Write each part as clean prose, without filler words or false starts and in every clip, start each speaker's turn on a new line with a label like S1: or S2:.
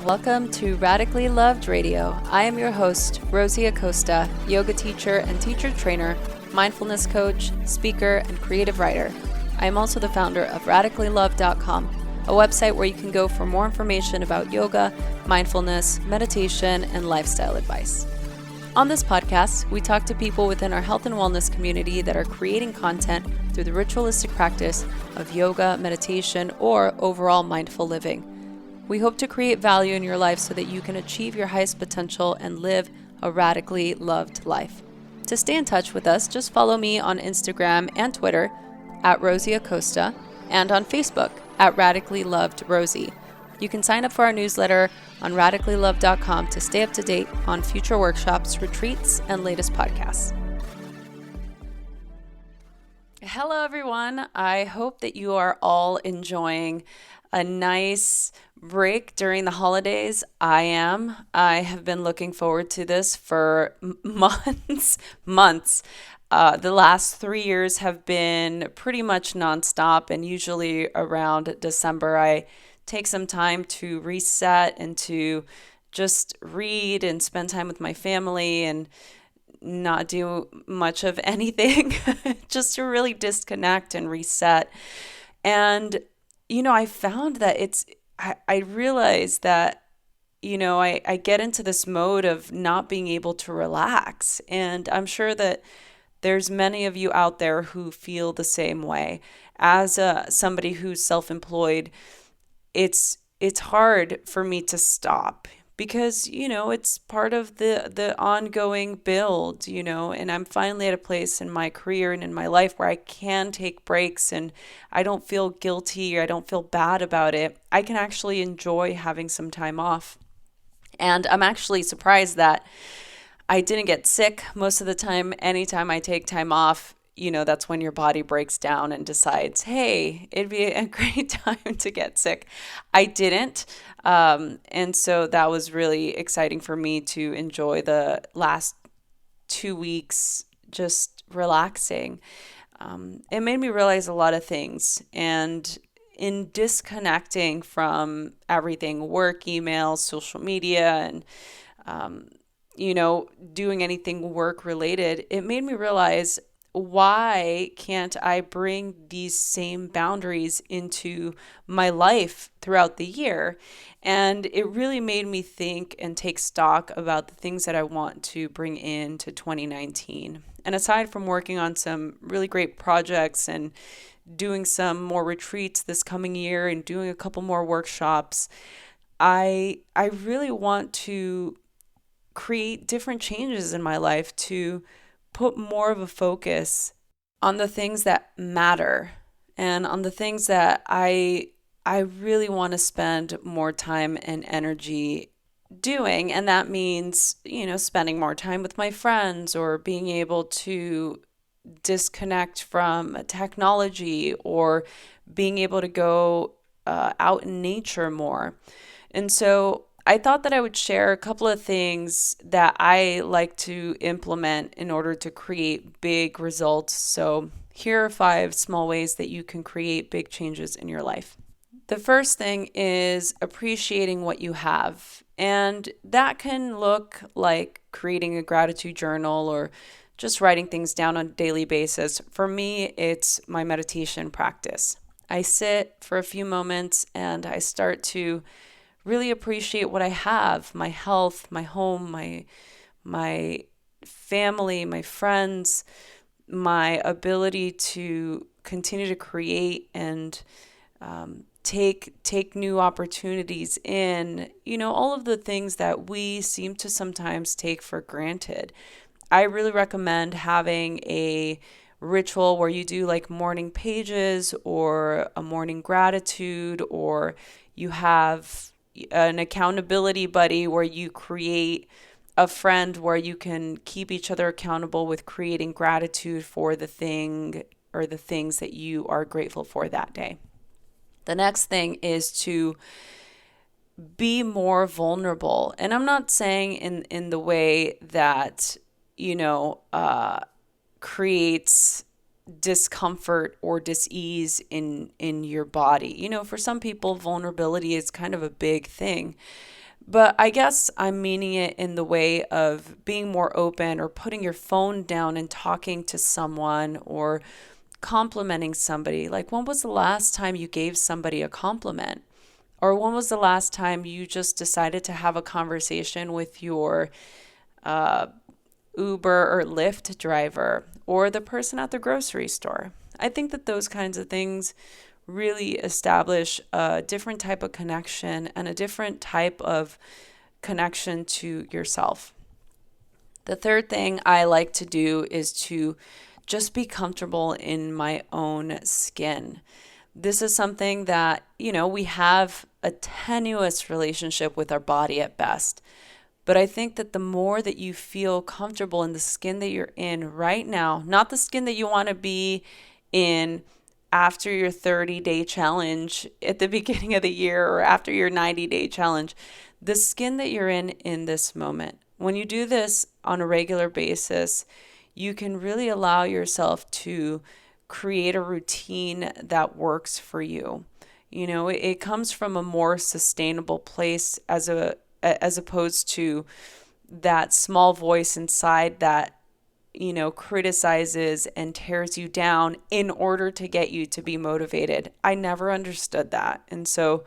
S1: Welcome to Radically Loved Radio. I am your host, Rosie Acosta, yoga teacher and teacher trainer, mindfulness coach, speaker, and creative writer. I am also the founder of radicallylove.com, a website where you can go for more information about yoga, mindfulness, meditation, and lifestyle advice. On this podcast, we talk to people within our health and wellness community that are creating content through the ritualistic practice of yoga, meditation, or overall mindful living. We hope to create value in your life so that you can achieve your highest potential and live a radically loved life. To stay in touch with us, just follow me on Instagram and Twitter at Rosie Acosta and on Facebook at Radically Loved Rosie. You can sign up for our newsletter on radicallylove.com to stay up to date on future workshops, retreats, and latest podcasts. Hello, everyone. I hope that you are all enjoying a nice break during the holidays. I am. I have been looking forward to this for months. The last 3 years have been pretty much nonstop, and usually around December, I take some time to reset and to just read and spend time with my family and not do much of anything, just to really disconnect and reset. And I found that I realized that, I get into this mode of not being able to relax. And I'm sure that there's many of you out there who feel the same way. As somebody who's self-employed, it's hard for me to stop because, it's part of the ongoing build, and I'm finally at a place in my career and in my life where I can take breaks and I don't feel guilty or I don't feel bad about it. I can actually enjoy having some time off. And I'm actually surprised that I didn't get sick most of the time. Anytime I take time off, that's when your body breaks down and decides, hey, it'd be a great time to get sick. I didn't. And so that was really exciting for me to enjoy the last 2 weeks just relaxing. It made me realize a lot of things. And in disconnecting from everything, work, emails, social media, and, doing anything work related, it made me realize, why can't I bring these same boundaries into my life throughout the year? And it really made me think and take stock about the things that I want to bring into 2019. And aside from working on some really great projects and doing some more retreats this coming year and doing a couple more workshops, I really want to create different changes in my life to put more of a focus on the things that matter and on the things that I really want to spend more time and energy doing. And that means, spending more time with my friends or being able to disconnect from technology or being able to go out in nature more. And so I thought that I would share a couple of things that I like to implement in order to create big results. So here are 5 small ways that you can create big changes in your life. The first thing is appreciating what you have. And that can look like creating a gratitude journal or just writing things down on a daily basis. For me, it's my meditation practice. I sit for a few moments and I start to really appreciate what I have, my health, my home, my family, my friends, my ability to continue to create and take new opportunities in, all of the things that we seem to sometimes take for granted. I really recommend having a ritual where you do like morning pages or a morning gratitude, or you have an accountability buddy where you create a friend where you can keep each other accountable with creating gratitude for the thing or the things that you are grateful for that day. The next thing is to be more vulnerable. And I'm not saying in the way that, creates discomfort or dis-ease in your body. For some people, vulnerability is kind of a big thing. But I guess I'm meaning it in the way of being more open or putting your phone down and talking to someone or complimenting somebody. Like, when was the last time you gave somebody a compliment? Or when was the last time you just decided to have a conversation with your uh, Uber or Lyft driver or the person at the grocery store? I think that those kinds of things really establish a different type of connection and a different type of connection to yourself. The third thing I like to do is to just be comfortable in my own skin. This is something that, we have a tenuous relationship with our body at best. But I think that the more that you feel comfortable in the skin that you're in right now, not the skin that you want to be in after your 30-day challenge at the beginning of the year or after your 90-day challenge, the skin that you're in this moment. When you do this on a regular basis, you can really allow yourself to create a routine that works for you. It comes from a more sustainable place as opposed to that small voice inside that criticizes and tears you down in order to get you to be motivated. I never understood that. And so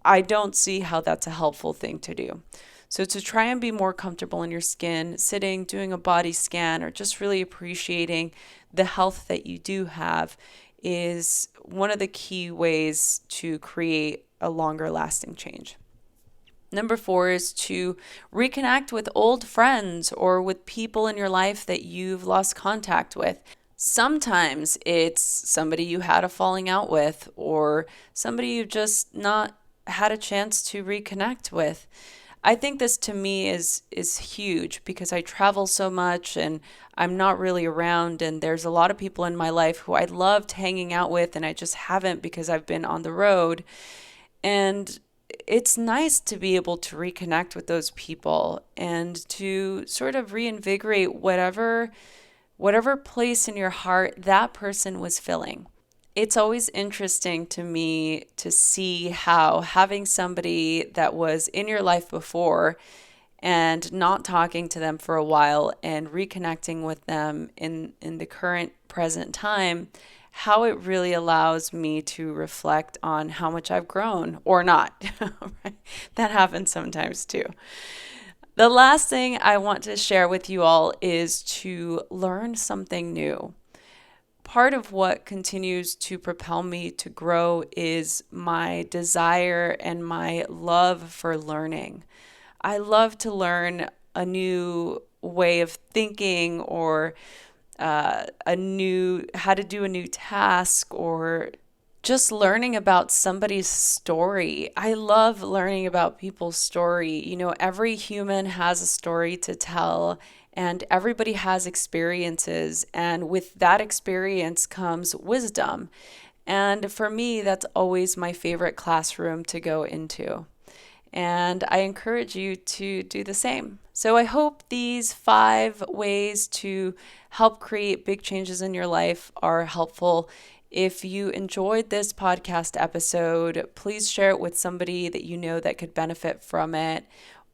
S1: I don't see how that's a helpful thing to do. So to try and be more comfortable in your skin, sitting, doing a body scan, or just really appreciating the health that you do have is one of the key ways to create a longer lasting change. Number 4 is to reconnect with old friends or with people in your life that you've lost contact with. Sometimes it's somebody you had a falling out with or somebody you've just not had a chance to reconnect with. I think this to me is huge because I travel so much and I'm not really around, and there's a lot of people in my life who I loved hanging out with and I just haven't because I've been on the road. And it's nice to be able to reconnect with those people and to sort of reinvigorate whatever place in your heart that person was filling. It's always interesting to me to see how having somebody that was in your life before and not talking to them for a while and reconnecting with them in the current present time, how it really allows me to reflect on how much I've grown or not. Right? That happens sometimes too. The last thing I want to share with you all is to learn something new. Part of what continues to propel me to grow is my desire and my love for learning. I love to learn a new way of thinking or how to do a new task, or just learning about somebody's story. I love learning about people's story. Every human has a story to tell, and everybody has experiences, and with that experience comes wisdom. And for me, that's always my favorite classroom to go into. And I encourage you to do the same. So I hope these 5 ways to help create big changes in your life are helpful. If you enjoyed this podcast episode, please share it with somebody that you know that could benefit from it.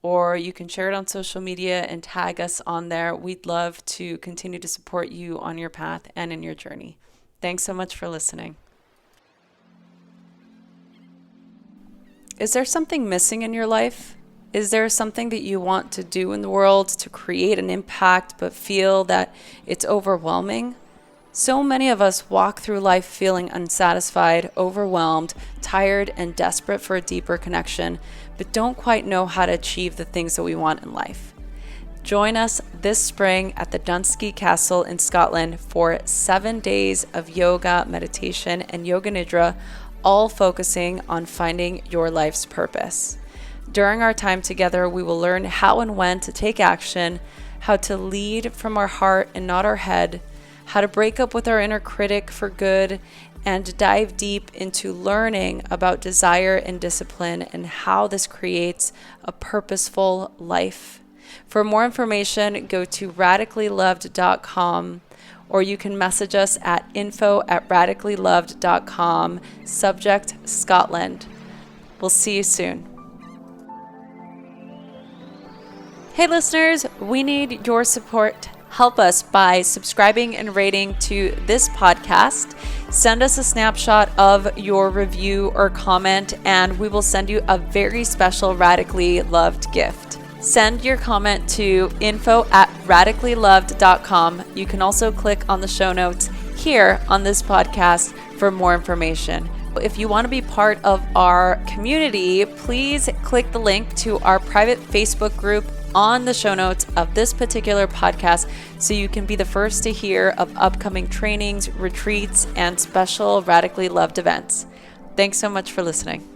S1: Or you can share it on social media and tag us on there. We'd love to continue to support you on your path and in your journey. Thanks so much for listening. Is there something missing in your life? Is there something that you want to do in the world to create an impact but feel that it's overwhelming? So many of us walk through life feeling unsatisfied, overwhelmed, tired, and desperate for a deeper connection, but don't quite know how to achieve the things that we want in life. Join us this spring at the Dunsky Castle in Scotland for 7 days of yoga, meditation, and yoga nidra, all focusing on finding your life's purpose. During our time together, we will learn how and when to take action, how to lead from our heart and not our head, how to break up with our inner critic for good, and dive deep into learning about desire and discipline and how this creates a purposeful life. For more information, go to radicallyloved.com, or you can message us at info@radicallyloved.com, subject Scotland. We'll see you soon. Hey listeners, we need your support. Help us by subscribing and rating to this podcast. Send us a snapshot of your review or comment, and we will send you a very special Radically Loved gift. Send your comment to info@radicallyloved.com. You can also click on the show notes here on this podcast for more information. If you want to be part of our community, please click the link to our private Facebook group on the show notes of this particular podcast so you can be the first to hear of upcoming trainings, retreats, and special Radically Loved events. Thanks so much for listening.